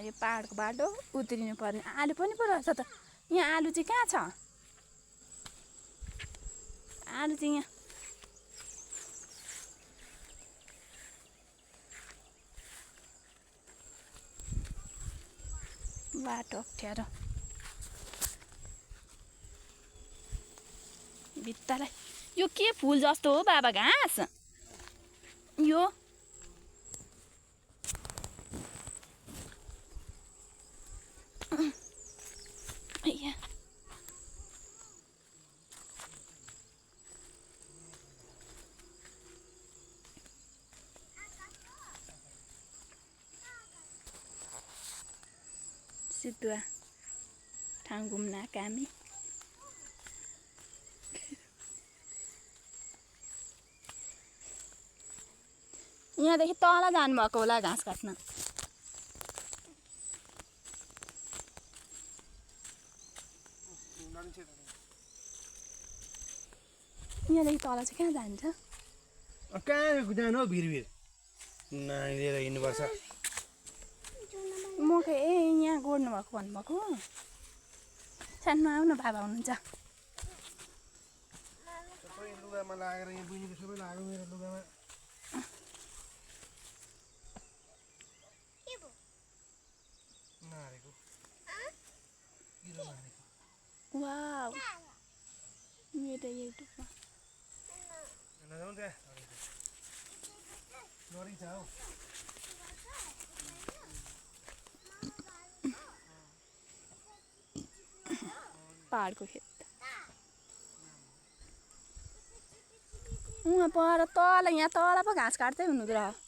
यो पाहाडको बाटो उत्रिनु पर्ने आलु पनि पो रहेछ त यहाँ आलु चाहिँ कहाँ छ आलु चाहिँ यहाँ बाटो अप्ठ्यारो भित्तालाई यो के फुल जस्तो हो बाबा घाँस यो सिद्धुवा ठाउँ घुम्न आएका हामी यहाँदेखि तल जानुभएको होला घाँस काट्न यहाँदेखि तल चाहिँ कहाँ जान्छ कहाँ जानु हौ भिरभिर लिएर हिँड्नुपर्छ म के यहाँ गोड्नु भएको भन्नुभएको सानो आउन बाबा हुनुहुन्छ सबै लुगामा लागेर यहाँ बुझेको सबै लाग्यो मेरो लुगामा नारेको किरो नारेको वाउ मेरो युट्युबमा नजाउँ त्यहाँ नरिन्छ हौ पहाडको खेत उहाँ पर तल यहाँ तल पो घाँस काट्दै हुनुहुँदो रहेछ